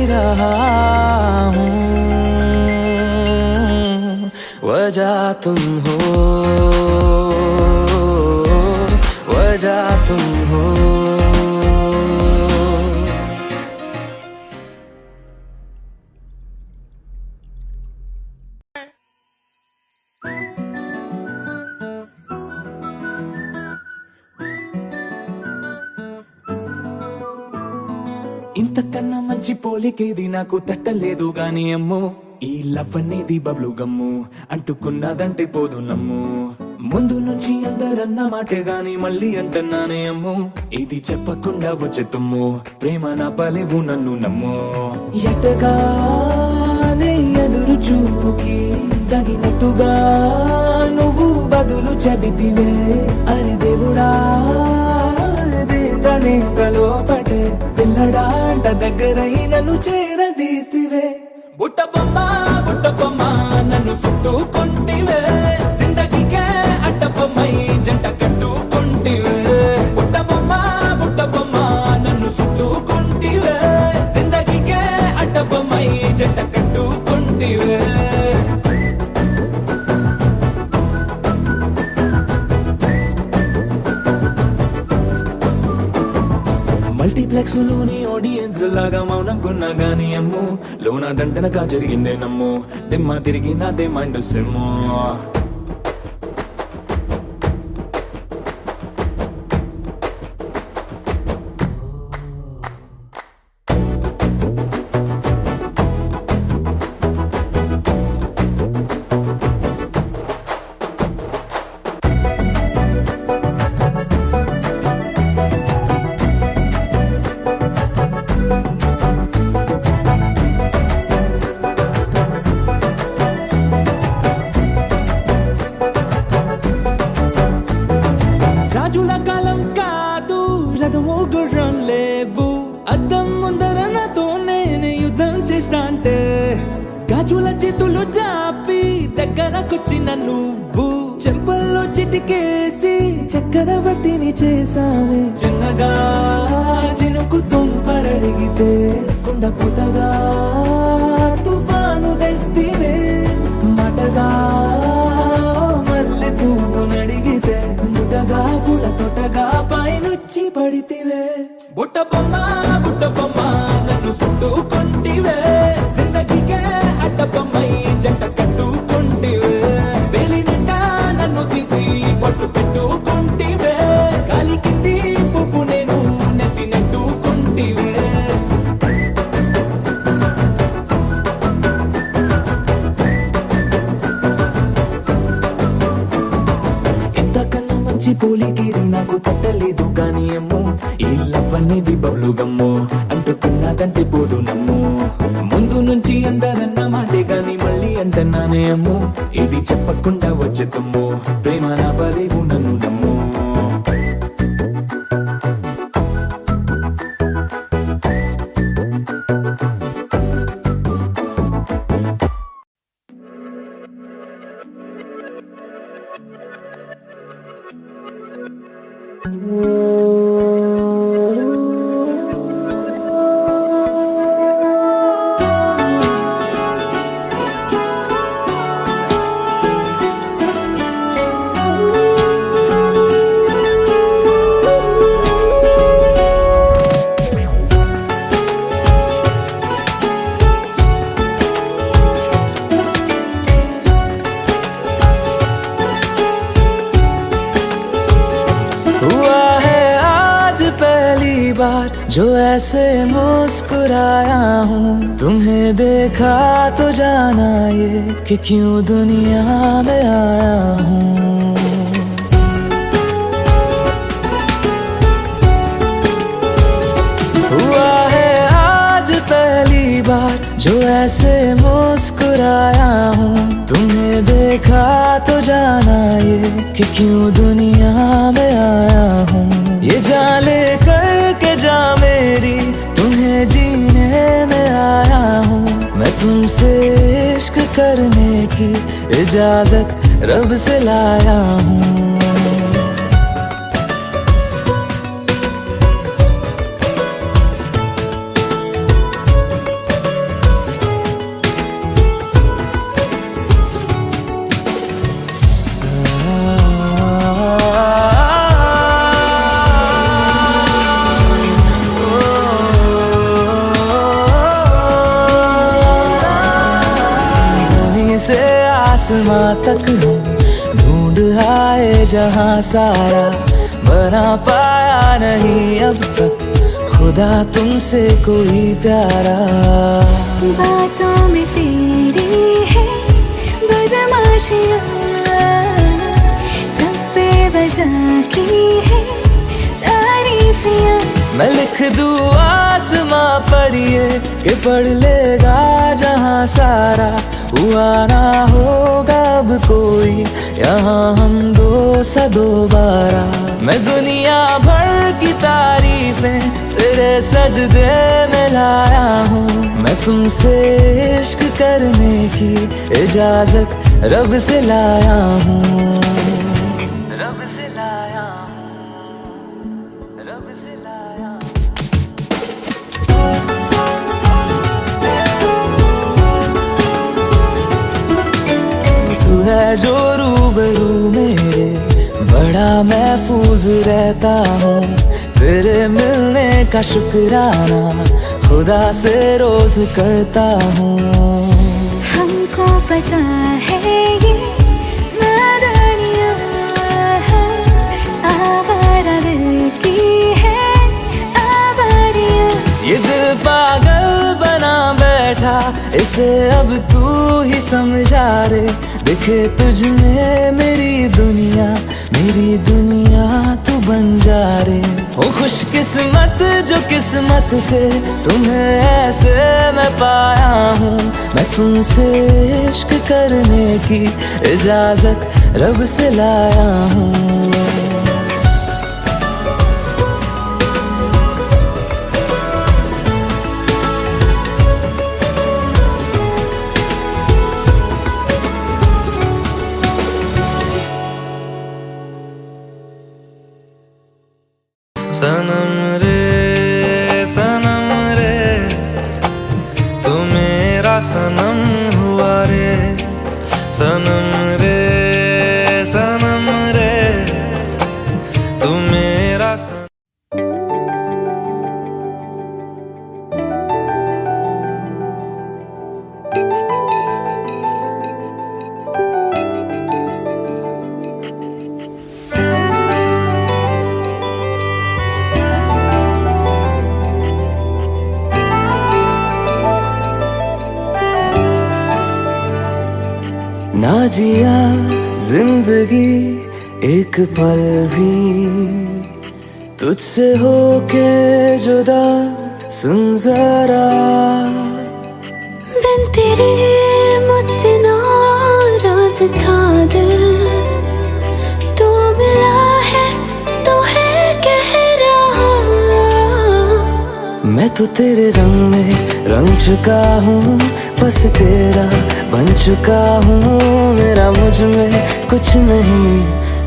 रहा हूँ वजह तुम हो, वजह तुम हो। ఇంతకన్నా మంచి పోలికేది నాకు తట్టలేదు గాని అమ్మో ఈ లవ్ అనేది బబ్లు గమ్ము అంటుకున్నదంటే పోదు నమ్ము ముందు నుంచి అందరన్న మాటే గాని మళ్ళీ అంటున్నానే అమ్ము ఇది చెప్పకుండా వచ్చే తుమ్ము ప్రేమ నా పలేవు నన్ను నమ్ము ఎటగానే ఎదురు చూపుకి తగినట్టుగా నువ్వు బదులు చెబితివే అరే దేవుడా లోపటే పిల్లడాంట దగ్గరై నన్ను చేరదీస్తివే బుట్ట బొమ్మ నన్ను చుట్టుకుంటివే జిందగీకే అడ్డ బొమ్మై జంట కట్టుకుంటివే బుట్ట బొమ్మ నన్ను చుట్టుకుంటివే జిందగీకే అడ్డ బొమ్మై జంట కట్టుకుంటివే మల్టీప్లెక్స్ లోని ఆడియన్స్ లాగా మౌనంకున్నా గానీ అమ్ము లోన దండనగా జరిగిందే నమ్ము దిమ్మ తిరిగి నాదే మైండ్ సిమ్ము రాజుల కాలం కాదు రథము గుర్రం లేవు అద్దం ముందర నాతో నేను యుద్ధం చేస్తా అంటే గాజుల చేతులు జాపి దగ్గరకొచ్చిన నువ్వు చెంపల్లో చిటికేసి చక్రవర్తిని చేసావే చిన్నగా చినుకు తుంపరడిగితే కుండపోతగా తుఫాను తెస్తివే మాటగా మల్లె పువ్వు నడిగితే ముదగా పుల తోటగా పైనుచ్చి పడితివే బుట్ట బొమ్మ నన్ను చుట్టుకుంటివే జిందగీకే అడ్డ బొమ్మై జంట కట్టుకుంటివే వేలి నిండా నన్ను తీసి పట్టు పెట్టుకుంటివే గాలి కింది పువ్వు నేను నెత్తి నెట్టుకుంటివే ఇంతకన్నా మంచి పోలికేది నాకు తట్టలేదు గాని అమ్మో ఈ లవ్ అనేది బబ్లు గమ్ము అంటుకున్నదంటే పోదు నమ్ము ముందు నుంచి అందరన్న మాటే గాని మళ్ళీ అంటున్నానే అమ్ము ఇది చెప్పకుండా వచ్చే తుమ్ము ప్రేమ నా పలేవు నన్ను నమ్ము जो ऐसे मुस्कुराया हूँ तुम्हें देखा तो जाना ये कि क्यों दुनिया में आया हूँ हुआ है आज पहली बार जो ऐसे मुस्कुराया हूँ तुम्हें देखा तो जाना ये कि क्यों दुनिया में आया हूँ ये जाने करके जा मेरी तुम्हें जीने में आया हूँ मैं तुमसे इश्क करने की इजाजत रब से लाया हूँ आसमां तक हम ढूंढ आए जहां सारा बना पाया नहीं अब तक खुद खुदा तुमसे कोई प्यारा। बातों में तेरी है बदमाशियाँ, सब पे बजा की है तारीफियाँ। मैं लिख दूँ आसमां पर ये कि पढ़ लेगा जहां सारा, हुआ ना होगा अब कोई यहाँ हम दो सा दोबारा। मैं दुनिया भर की तारीफें तेरे सजदे में लाया हूँ, मैं तुमसे इश्क करने की इजाजत रब से लाया हूँ, रब से लाया हूँ, रब से लाया हूँ। तू है जो रूबरू मेरे, बड़ा महफूज रहता हूँ, तेरे मिलने का शुक्राना खुदा से रोज करता हूँ। हमको पता है ये नादानियाँ आवारा दिल की है आवारियाँ। ये दिल पागल बना बैठा, इसे अब तू ही समझा रे। दिखे तुझ में मेरी दुनिया तू बन जा रे। ओ खुशकिस्मत जो किस्मत से तुम्हें ऐसे मैं पाया हूँ, मैं तुमसे इश्क करने की इजाजत रब से लाया हूँ। सनम रे तू मेरा सनम हुआ रे। सनम रे तू मेरा सनम। ना जिया जिंदगी एक पल भी तुझसे होके जुदा, सुन जरा बिन तेरे मुझसे नाराज था दिल, तू मिला है तो है कह रहा। मैं तो तेरे रंग में रंग चुका हूँ, बस तेरा बन चुका हूँ। मेरा मुझ में कुछ नहीं,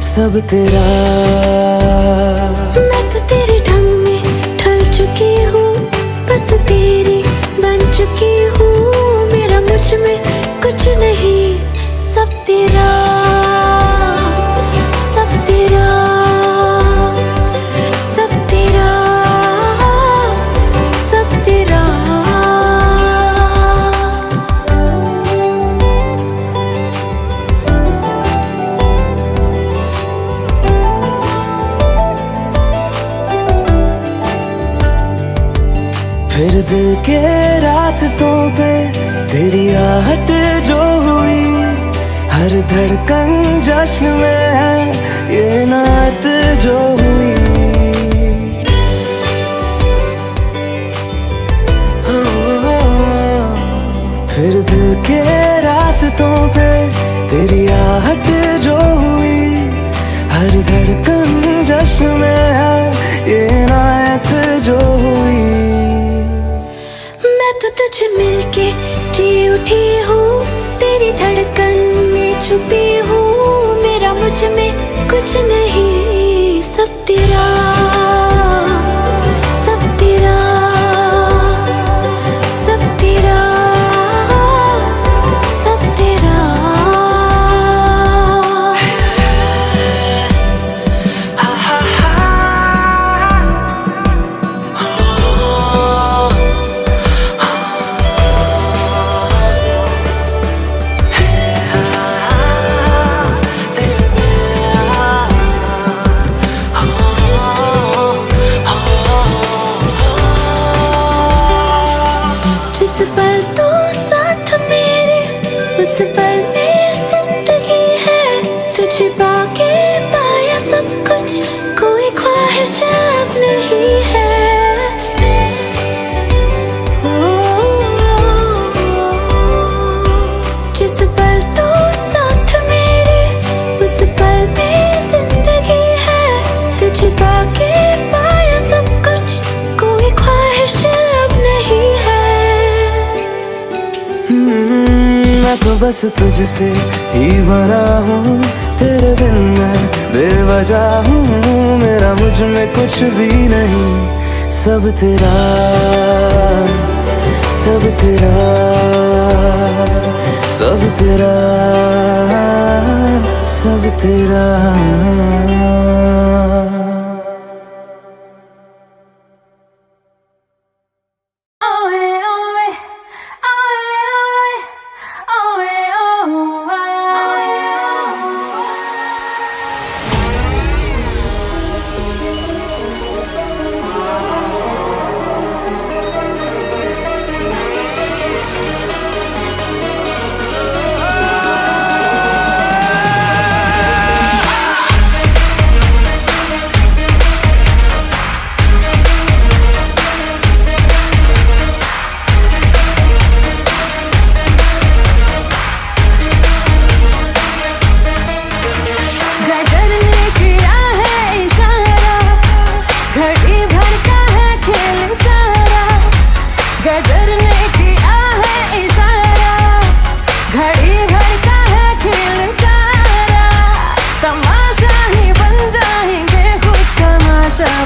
सब तेरा। मैं तो तेरे ढंग में ढल चुकी हूँ, बस तेरी बन चुकी हूँ। मेरा मुझ में कुछ नहीं, सब तेरा, सब तेरा, सब तेरा, सब तेरा। फिर दिल के रास्तों पे तेरी आहट जो हुई, हर धड़कन जश्न में है ये नात जो हुई। फिर दिल के रास्तों पे तेरी आहट जो हुई, हर धड़कन जश्न में है ये नात जो हुई। मैं तो तुझे मिलके जी उठी हूँ, तेरी धड़कन में छुपी हूँ। मेरा मुझ में कुछ नहीं, सब तेरा, सब तेरा, सब तेरा, सब तेरा। बस तुझसे ही बना हूँ, तेरे बिन मैं बेवजह हूँ। मेरा मुझ में कुछ भी नहीं, सब तेरा, सब तेरा, सब तेरा, सब तेरा।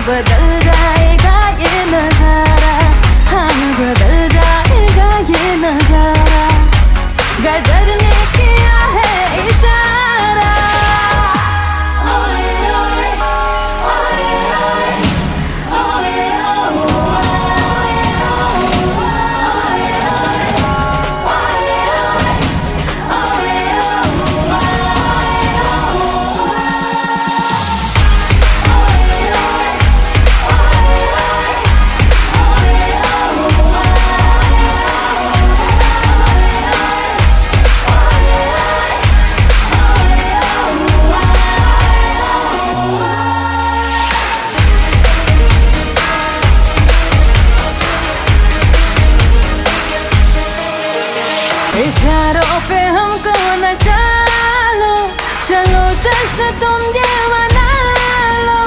बदल जाएगा ये नजारा, हाँ बदल जाएगा ये नजारा। गदर ने किया है इशारा। ओए ओए ओए ओए इशारों पे हमको नचा लो, चलो जश्न तुम ये मना लो,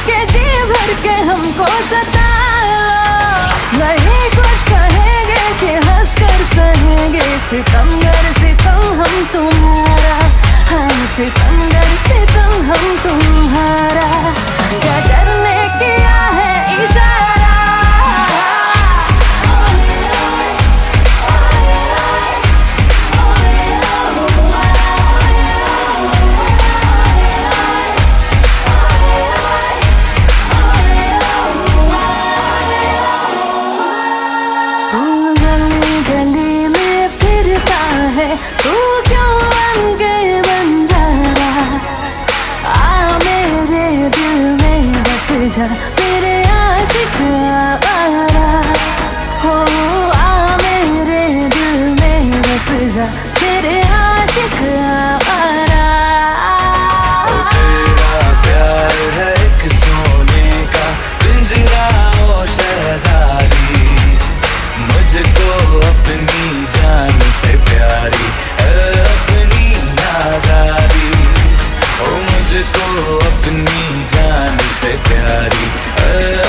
कि जी भर के हमको सता लो। नहीं कुछ कहेंगे कि हंस कर सहेंगे, सितमगर सितम हम तुम्हारा, हाँ सितमगर सितम हम तुम्हारा। गदर ने किया है इशारा। तू क्यों बन के बंजारा, आ मेरे दिल में बस जा, मेरे आशिक आवारा। हो आ मेरे दिल में बस जा, मेरे आशिक आवारा। तेरा प्यार है एक सोने का पिंजरा ओ शहजादी, मुझको अपनी जान से प्यारी अपनी आजादी। ओ मुझको अपनी जान से प्यारी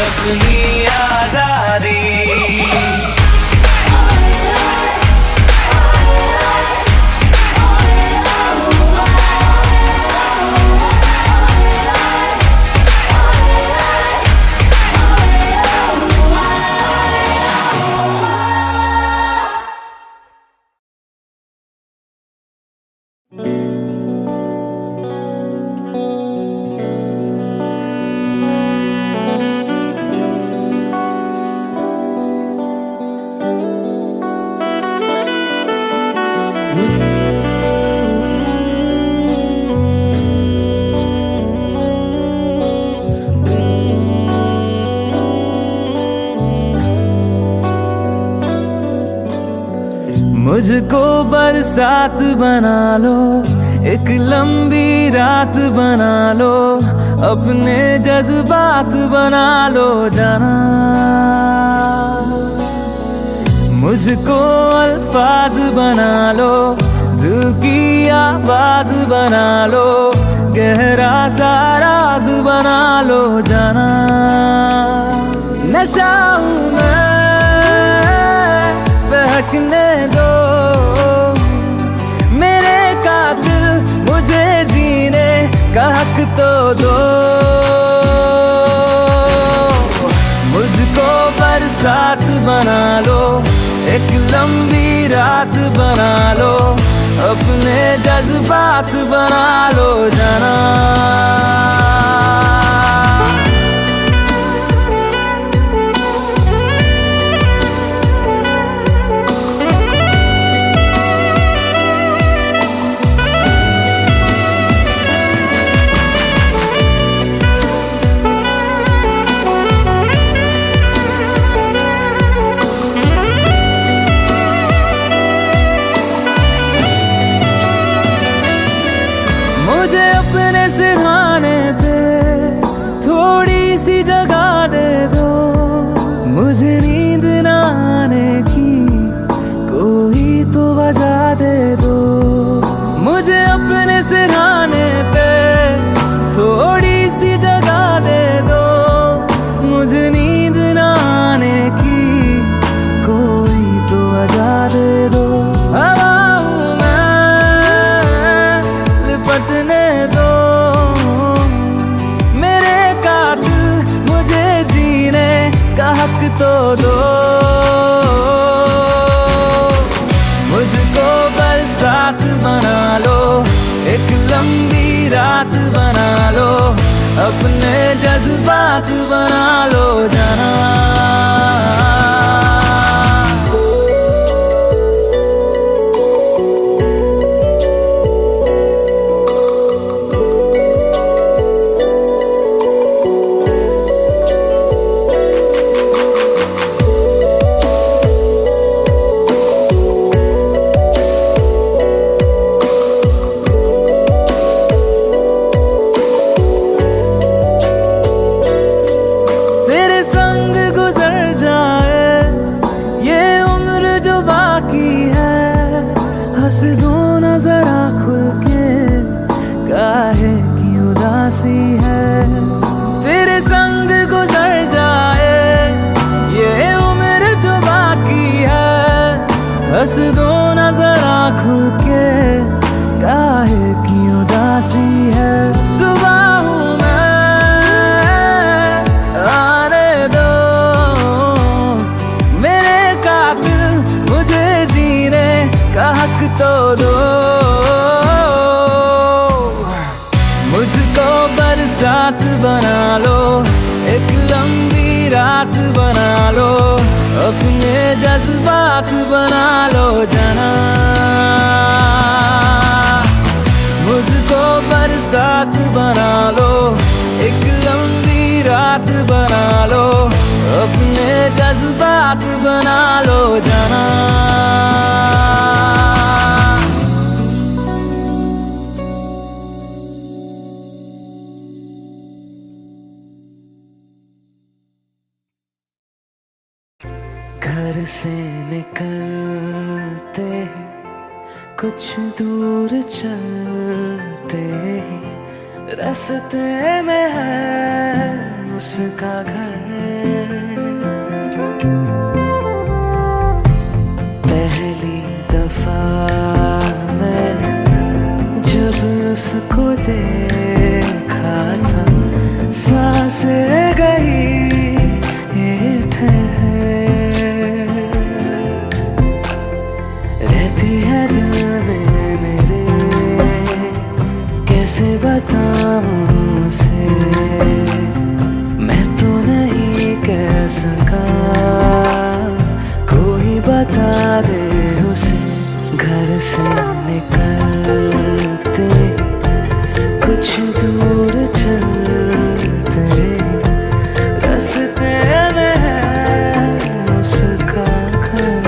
अपनी आजादी। मुझको बरसात बना लो, एक लंबी रात बना लो, अपने जज्बात बना लो जाना। मुझको अल्फाज बना लो, दिल की आवाज बना लो, गहरा सा राज बना लो जाना। नशा हूँ मैं, बहकने दो तो दो, मुझको बरसात बना लो, एक लंबी रात बना लो, अपने जज्बात बना लो जाना। मुझे अपने सिरहाने पे थोड़ी सी जगह दे दो, मुझे नींद न आने की कोई तो वजह दे दो। मुझे अपने सिरहाने पे थोड़ी सी जगह दे दो, मुझे नींद न आने की कोई तो वजह दे दो। हवाओं में लिपटने दो मेरे कातिल, मुझे जीने का हक तो दो। मुझको बरसात बना लो, एक लंबी रात बना लो, अपने जज्बात बना लो जाना। तेरे संग गुजर जाए ये उम्र जो बाकी है, हंस दो न जरा खुल के, काहे की उदासी है। तेरे संग गुजर जाए ये उम्र जो बाकी है, हंस दो न जरा खुल के, काहे की उदासी है। सुबह हूँ आने दो मेरे कातिल, मुझे जीने का हक तो दो। मुझको बरसात बना लो, एक लंबी रात बना लो, अपने जज्बात बना लो जाना। मुझको बरसात बना लो, एक लंबी रात बना लो, अपने जज्बात बना लो जाना। घर से निकलते ही कुछ दूर चलते ही रास्ते में है उसका घर। पहली दफा मैंने जब उसको देखा था, सांसें गई ये ठहर, रहती है दिल में मेरे, कैसे बताऊं उसे, मैं तो नहीं कह सका, कोई बता दे उसे। घर से निकलते कुछ दूर चलते, रास्ते में है उसका घर।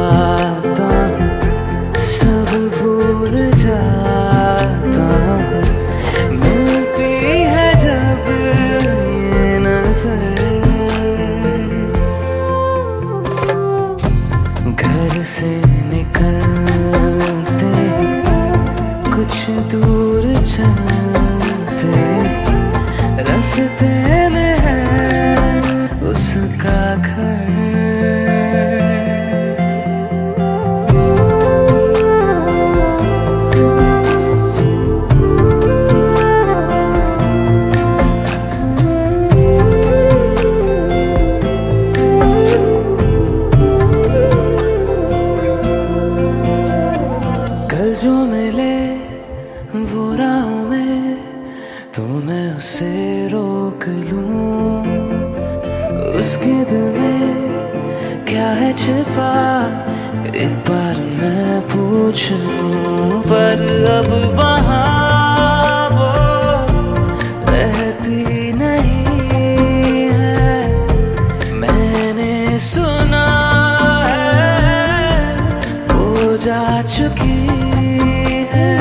आता हूँ, सब भूल जाता हूँ, मिलती है जब ये नजर। घर से निकलते कुछ दूर चलते, रास्ते में है उसका घर। कल जो मिले वो राह में, तो मैं उसे रोक लूं। उसके दिल में क्या है छिपा, एक बार मैं पूछ लूं। पर अब वहाँ वो रहती नहीं है, मैंने सुना है वो जा चुकी है।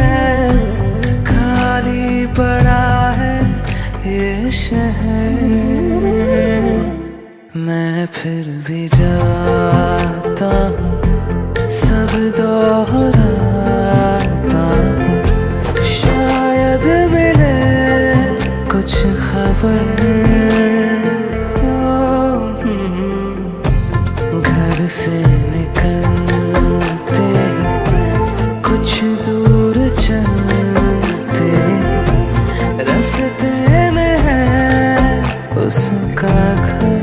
खाली पड़ा है ये शहर, मैं फिर भी जाता हूँ, सब दोहराता हूँ। शायद मिले कुछ खबर। घर से निकलते कुछ दूर चलते, रास्ते में है उसका घर।